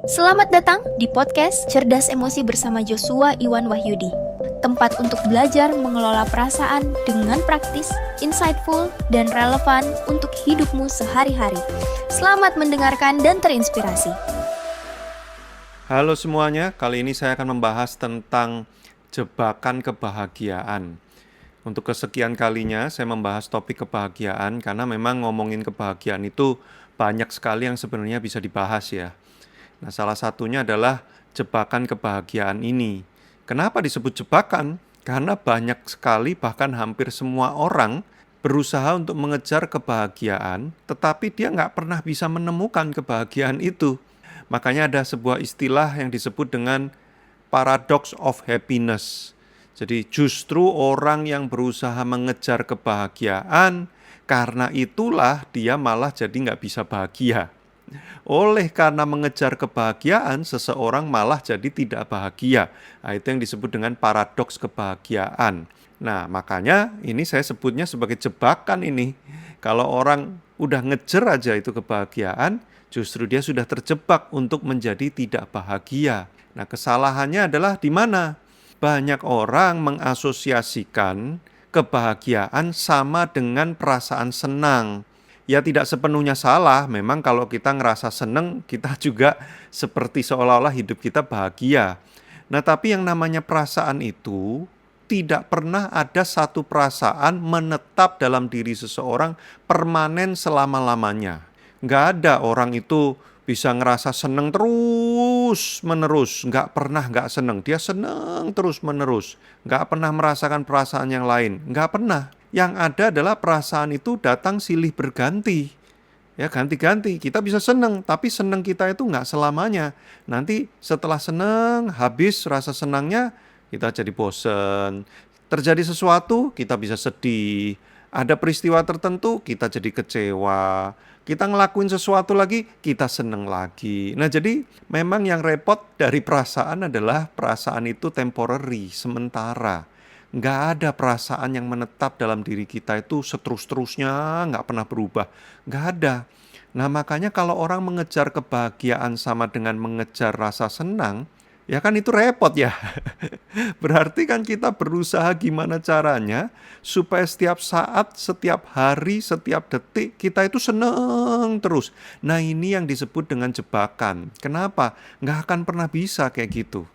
Selamat datang di podcast Cerdas Emosi bersama Joshua Iwan Wahyudi. Tempat untuk belajar mengelola perasaan dengan praktis, insightful, dan relevan untuk hidupmu sehari-hari. Selamat mendengarkan dan terinspirasi. Halo semuanya, kali ini saya akan membahas tentang jebakan kebahagiaan. Untuk kesekian kalinya saya membahas topik kebahagiaan karena memang ngomongin kebahagiaan itu banyak sekali yang sebenarnya bisa dibahas ya. Nah, salah satunya adalah jebakan kebahagiaan ini. Kenapa disebut jebakan? Karena banyak sekali, bahkan hampir semua orang berusaha untuk mengejar kebahagiaan, tetapi dia nggak pernah bisa menemukan kebahagiaan itu. Makanya ada sebuah istilah yang disebut dengan paradox of happiness. Jadi justru orang yang berusaha mengejar kebahagiaan, karena itulah dia malah jadi nggak bisa bahagia. Oleh karena mengejar kebahagiaan, seseorang malah jadi tidak bahagia. Nah, itu yang disebut dengan paradoks kebahagiaan. Nah, makanya ini saya sebutnya sebagai jebakan ini. Kalau orang udah ngejar aja itu kebahagiaan, justru dia sudah terjebak untuk menjadi tidak bahagia. Nah, kesalahannya adalah di mana? Banyak orang mengasosiasikan kebahagiaan sama dengan perasaan senang. Ya tidak sepenuhnya salah, memang kalau kita ngerasa seneng, kita juga seperti seolah-olah hidup kita bahagia. Nah, tapi yang namanya perasaan itu tidak pernah ada satu perasaan menetap dalam diri seseorang permanen selama-lamanya. Nggak ada orang itu bisa ngerasa seneng terus menerus, nggak pernah nggak seneng. Dia seneng terus menerus, nggak pernah merasakan perasaan yang lain, nggak pernah. Yang ada adalah perasaan itu datang silih berganti. Ya ganti-ganti, kita bisa seneng, tapi seneng kita itu nggak selamanya. Nanti setelah seneng, habis rasa senangnya, kita jadi bosen. Terjadi sesuatu, kita bisa sedih. Ada peristiwa tertentu, kita jadi kecewa. Kita ngelakuin sesuatu lagi, kita seneng lagi. Nah jadi memang yang repot dari perasaan adalah perasaan itu temporary, sementara. Nggak ada perasaan yang menetap dalam diri kita itu seterus-terusnya, nggak pernah berubah. Nggak ada. Nah makanya kalau orang mengejar kebahagiaan sama dengan mengejar rasa senang, ya kan itu repot ya. Berarti kan kita berusaha gimana caranya supaya setiap saat, setiap hari, setiap detik kita itu seneng terus. Nah ini yang disebut dengan jebakan. Kenapa? Nggak akan pernah bisa kayak gitu.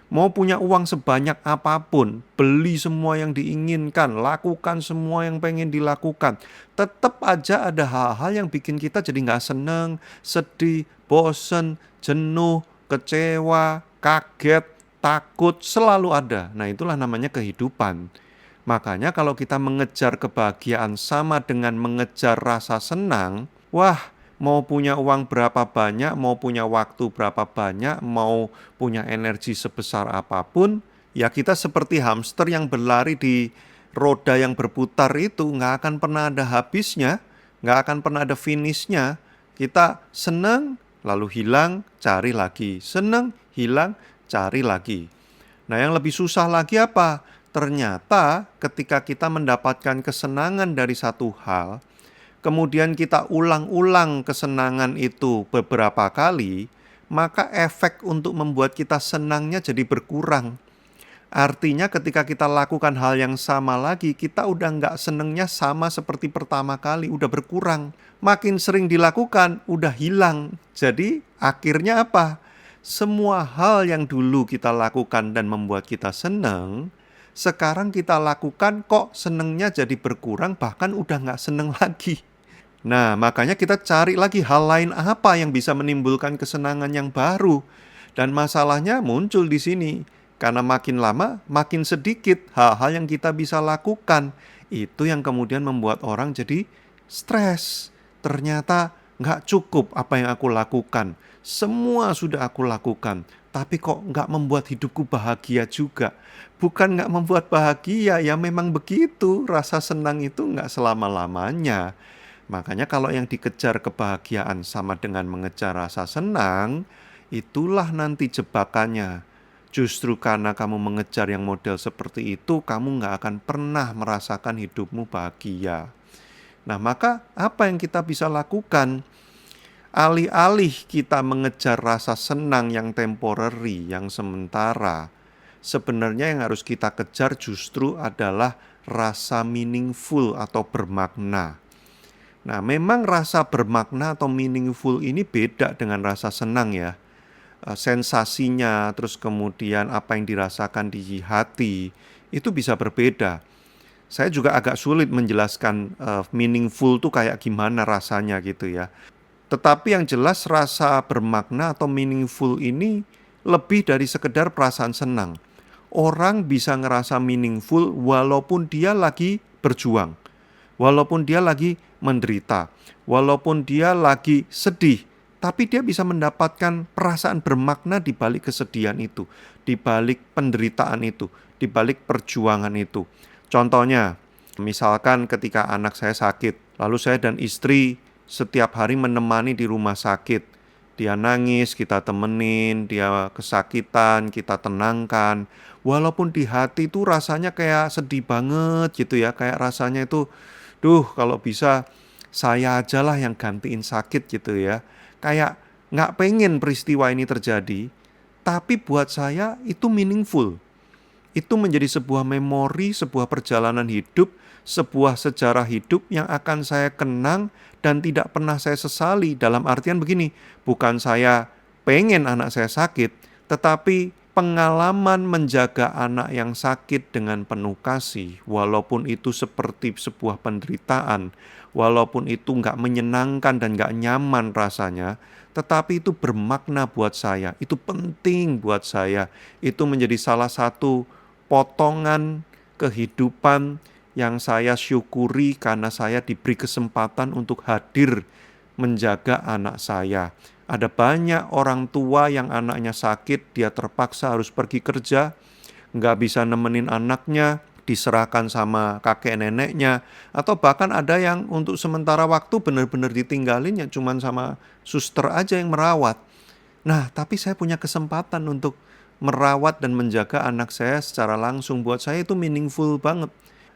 Mau punya uang sebanyak apapun, beli semua yang diinginkan, lakukan semua yang pengen dilakukan, tetap aja ada hal-hal yang bikin kita jadi nggak seneng, sedih, bosen, jenuh, kecewa, kaget, takut, selalu ada. Nah itulah namanya kehidupan. Makanya kalau kita mengejar kebahagiaan sama dengan mengejar rasa senang, wah, mau punya uang berapa banyak, mau punya waktu berapa banyak, mau punya energi sebesar apapun, ya kita seperti hamster yang berlari di roda yang berputar itu, nggak akan pernah ada habisnya, nggak akan pernah ada finishnya. Kita senang, lalu hilang, cari lagi. Senang, hilang, cari lagi. Nah yang lebih susah lagi apa? Ternyata ketika kita mendapatkan kesenangan dari satu hal, kemudian kita ulang-ulang kesenangan itu beberapa kali, maka efek untuk membuat kita senangnya jadi berkurang. Artinya ketika kita lakukan hal yang sama lagi, kita udah nggak senengnya sama seperti pertama kali, udah berkurang. Makin sering dilakukan, udah hilang. Jadi akhirnya apa? Semua hal yang dulu kita lakukan dan membuat kita seneng, sekarang kita lakukan kok senengnya jadi berkurang, bahkan udah nggak seneng lagi. Nah, makanya kita cari lagi hal lain apa yang bisa menimbulkan kesenangan yang baru. Dan masalahnya muncul di sini. Karena makin lama, makin sedikit hal-hal yang kita bisa lakukan. Itu yang kemudian membuat orang jadi stres. Ternyata nggak cukup apa yang aku lakukan. Semua sudah aku lakukan. Tapi kok nggak membuat hidupku bahagia juga. Bukan nggak membuat bahagia, ya memang begitu. Rasa senang itu nggak selama-lamanya. Makanya kalau yang dikejar kebahagiaan sama dengan mengejar rasa senang, itulah nanti jebakannya. Justru karena kamu mengejar yang model seperti itu, kamu nggak akan pernah merasakan hidupmu bahagia. Nah, maka apa yang kita bisa lakukan? Alih-alih kita mengejar rasa senang yang temporary, yang sementara, sebenarnya yang harus kita kejar justru adalah rasa meaningful atau bermakna. Nah, memang rasa bermakna atau meaningful ini beda dengan rasa senang ya. Sensasinya, terus kemudian apa yang dirasakan di hati, itu bisa berbeda. Saya juga agak sulit menjelaskan meaningful tuh kayak gimana rasanya gitu ya. Tetapi yang jelas rasa bermakna atau meaningful ini lebih dari sekedar perasaan senang. Orang bisa ngerasa meaningful walaupun dia lagi berjuang, walaupun dia lagi menderita, walaupun dia lagi sedih, tapi dia bisa mendapatkan perasaan bermakna di balik kesedihan itu, di balik penderitaan itu, di balik perjuangan itu. Contohnya, misalkan ketika anak saya sakit, lalu saya dan istri setiap hari menemani di rumah sakit. Dia nangis, kita temenin, dia kesakitan, kita tenangkan. Walaupun di hati itu rasanya kayak sedih banget gitu ya, kayak rasanya itu, kalau bisa saya aja lah yang gantiin sakit gitu ya. Kayak nggak pengen peristiwa ini terjadi, tapi buat saya itu meaningful. Itu menjadi sebuah memori, sebuah perjalanan hidup, sebuah sejarah hidup yang akan saya kenang dan tidak pernah saya sesali. Dalam artian begini, bukan saya pengen anak saya sakit, tetapi pengalaman menjaga anak yang sakit dengan penuh kasih, walaupun itu seperti sebuah penderitaan, walaupun itu nggak menyenangkan dan nggak nyaman rasanya, tetapi itu bermakna buat saya, itu penting buat saya, itu menjadi salah satu potongan kehidupan yang saya syukuri karena saya diberi kesempatan untuk hadir menjaga anak saya. Ada banyak orang tua yang anaknya sakit, dia terpaksa harus pergi kerja, nggak bisa nemenin anaknya, diserahkan sama kakek neneknya, atau bahkan ada yang untuk sementara waktu benar-benar ditinggalin, ya cuman sama suster aja yang merawat. Nah, tapi saya punya kesempatan untuk merawat dan menjaga anak saya secara langsung. Buat saya itu meaningful banget.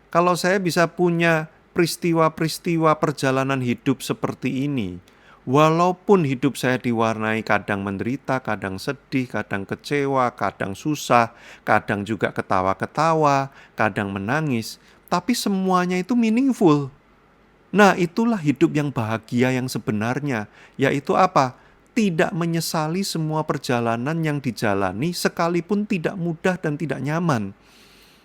Kalau saya bisa punya peristiwa-peristiwa perjalanan hidup seperti ini, walaupun hidup saya diwarnai kadang menderita, kadang sedih, kadang kecewa, kadang susah, kadang juga ketawa-ketawa, kadang menangis, tapi semuanya itu meaningful. Nah, itulah hidup yang bahagia yang sebenarnya, yaitu apa? Tidak menyesali semua perjalanan yang dijalani sekalipun tidak mudah dan tidak nyaman.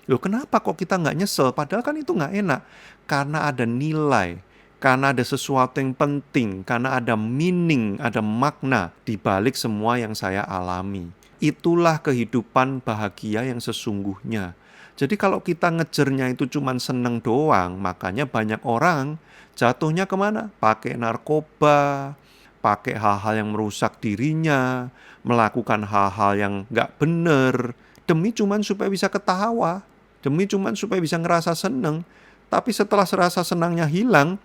Loh, kenapa kok kita nggak nyesel? Padahal kan itu nggak enak. Karena ada nilai, karena ada sesuatu yang penting, karena ada meaning, ada makna di balik semua yang saya alami. Itulah kehidupan bahagia yang sesungguhnya. Jadi kalau kita ngejernya itu cuma seneng doang, makanya banyak orang jatuhnya kemana? Pakai narkoba, pakai hal-hal yang merusak dirinya, melakukan hal-hal yang nggak bener, demi cuman supaya bisa ketawa, demi cuman supaya bisa ngerasa seneng. Tapi setelah rasa senangnya hilang,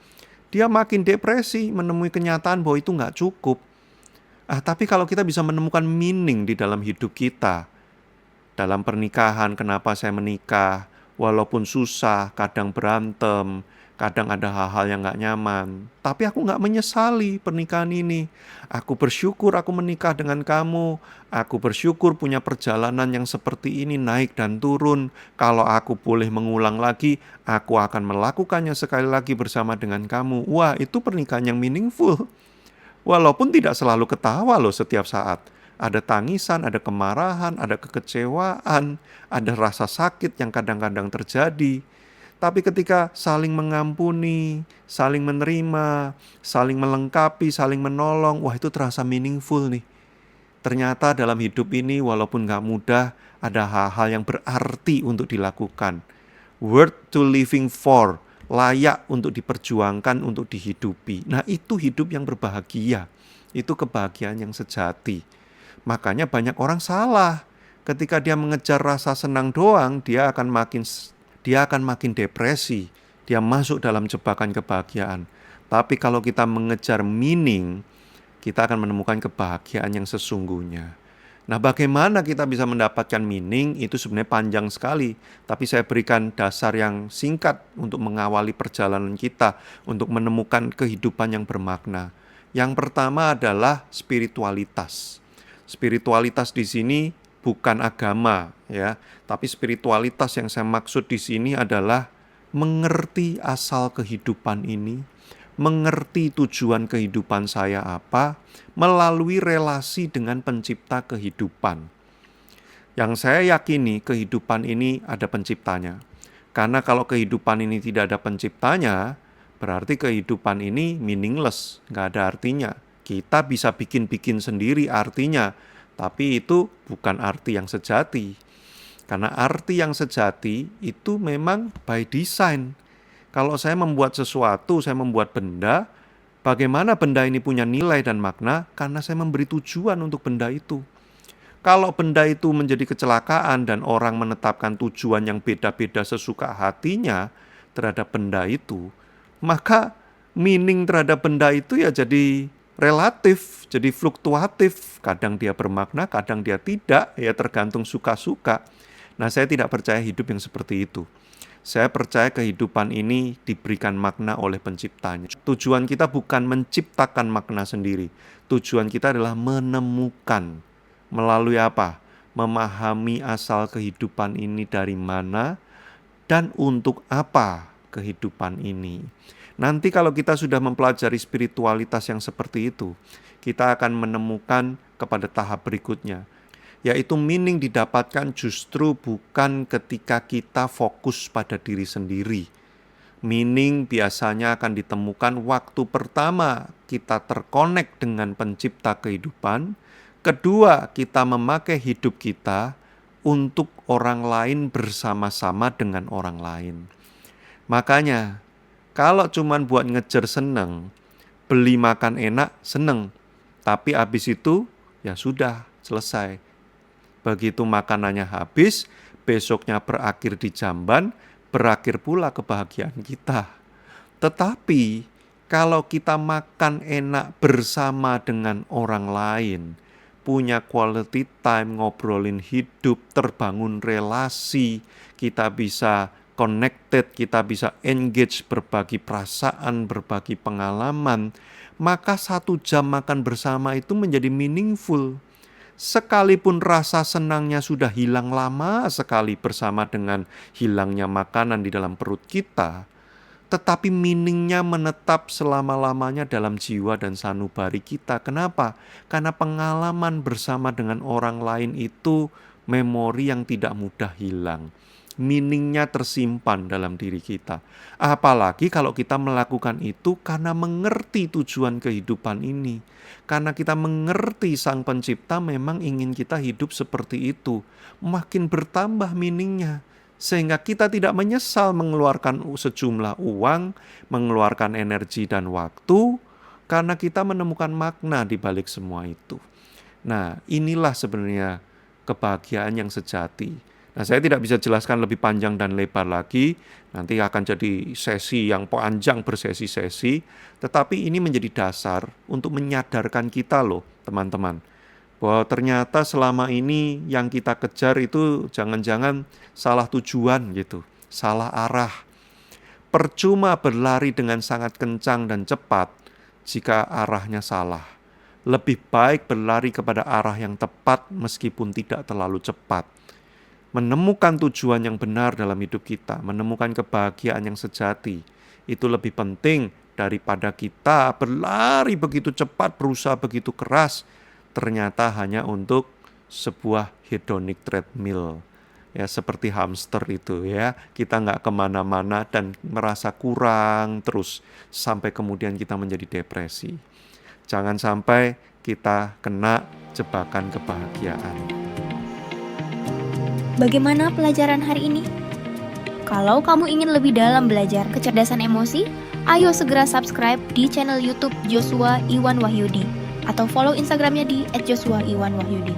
dia makin depresi, menemui kenyataan bahwa itu nggak cukup. Tapi kalau kita bisa menemukan meaning di dalam hidup kita, dalam pernikahan, kenapa saya menikah, walaupun susah, kadang berantem, kadang ada hal-hal yang gak nyaman, tapi aku gak menyesali pernikahan ini. Aku bersyukur aku menikah dengan kamu. Aku bersyukur punya perjalanan yang seperti ini, naik dan turun. Kalau aku boleh mengulang lagi, aku akan melakukannya sekali lagi bersama dengan kamu. Wah, itu pernikahan yang meaningful. Walaupun tidak selalu ketawa loh setiap saat. Ada tangisan, ada kemarahan, ada kekecewaan, ada rasa sakit yang kadang-kadang terjadi. Tapi ketika saling mengampuni, saling menerima, saling melengkapi, saling menolong, wah itu terasa meaningful nih. Ternyata dalam hidup ini walaupun gak mudah, ada hal-hal yang berarti untuk dilakukan. Worth to living for, layak untuk diperjuangkan, untuk dihidupi. Nah itu hidup yang berbahagia, itu kebahagiaan yang sejati. Makanya banyak orang salah. Ketika dia mengejar rasa senang doang, dia akan makin depresi. Dia masuk dalam jebakan kebahagiaan. Tapi kalau kita mengejar meaning, kita akan menemukan kebahagiaan yang sesungguhnya. Nah, bagaimana kita bisa mendapatkan meaning? Itu sebenarnya panjang sekali. Tapi saya berikan dasar yang singkat untuk mengawali perjalanan kita, untuk menemukan kehidupan yang bermakna. Yang pertama adalah spiritualitas. Spiritualitas di sini bukan agama ya, tapi spiritualitas yang saya maksud di sini adalah mengerti asal kehidupan ini, mengerti tujuan kehidupan saya apa, melalui relasi dengan pencipta kehidupan. Yang saya yakini kehidupan ini ada penciptanya. Karena kalau kehidupan ini tidak ada penciptanya, berarti kehidupan ini meaningless, nggak ada artinya. Kita bisa bikin-bikin sendiri artinya, tapi itu bukan arti yang sejati. Karena arti yang sejati itu memang by design. Kalau saya membuat sesuatu, saya membuat benda, bagaimana benda ini punya nilai dan makna? Karena saya memberi tujuan untuk benda itu. Kalau benda itu menjadi kecelakaan dan orang menetapkan tujuan yang beda-beda sesuka hatinya terhadap benda itu, maka meaning terhadap benda itu ya jadi relatif, jadi fluktuatif. Kadang dia bermakna, kadang dia tidak, ya tergantung suka-suka. Nah, saya tidak percaya hidup yang seperti itu. Saya percaya kehidupan ini diberikan makna oleh penciptanya. Tujuan kita bukan menciptakan makna sendiri. Tujuan kita adalah menemukan. Melalui apa? Memahami asal kehidupan ini dari mana dan untuk apa kehidupan ini. Nanti kalau kita sudah mempelajari spiritualitas yang seperti itu, kita akan menemukan kepada tahap berikutnya, yaitu meaning didapatkan justru bukan ketika kita fokus pada diri sendiri. Meaning biasanya akan ditemukan waktu pertama kita terkonek dengan pencipta kehidupan. Kedua, kita memakai hidup kita untuk orang lain bersama-sama dengan orang lain. Makanya, kalau cuma buat ngejar seneng, beli makan enak, seneng. Tapi habis itu, ya sudah, selesai. Begitu makanannya habis, besoknya berakhir di jamban, berakhir pula kebahagiaan kita. Tetapi, kalau kita makan enak bersama dengan orang lain, punya quality time, ngobrolin hidup, terbangun relasi, kita bisa connected, kita bisa engage, berbagi perasaan, berbagi pengalaman, maka 1 jam makan bersama itu menjadi meaningful. Sekalipun rasa senangnya sudah hilang lama sekali bersama dengan hilangnya makanan di dalam perut kita, tetapi meaningnya menetap selama-lamanya dalam jiwa dan sanubari kita. Kenapa? Karena pengalaman bersama dengan orang lain itu memori yang tidak mudah hilang. Meaningnya tersimpan dalam diri kita. Apalagi kalau kita melakukan itu karena mengerti tujuan kehidupan ini. Karena kita mengerti Sang Pencipta memang ingin kita hidup seperti itu. Makin bertambah meaningnya. Sehingga kita tidak menyesal mengeluarkan sejumlah uang, mengeluarkan energi dan waktu, karena kita menemukan makna di balik semua itu. Nah, inilah sebenarnya kebahagiaan yang sejati. Nah, saya tidak bisa jelaskan lebih panjang dan lebar lagi, nanti akan jadi sesi yang panjang bersesi-sesi, tetapi ini menjadi dasar untuk menyadarkan kita loh, teman-teman, bahwa ternyata selama ini yang kita kejar itu jangan-jangan salah tujuan gitu, salah arah. Percuma berlari dengan sangat kencang dan cepat jika arahnya salah. Lebih baik berlari kepada arah yang tepat meskipun tidak terlalu cepat. Menemukan tujuan yang benar dalam hidup kita, menemukan kebahagiaan yang sejati, itu lebih penting daripada kita berlari begitu cepat, berusaha begitu keras, ternyata hanya untuk sebuah hedonic treadmill. Ya, seperti hamster itu ya, kita nggak kemana-mana dan merasa kurang terus sampai kemudian kita menjadi depresi. Jangan sampai kita kena jebakan kebahagiaan. Bagaimana pelajaran hari ini? Kalau kamu ingin lebih dalam belajar kecerdasan emosi, ayo segera subscribe di channel YouTube Joshua Iwan Wahyudi atau follow Instagramnya di @joshuaiwanwahyudi.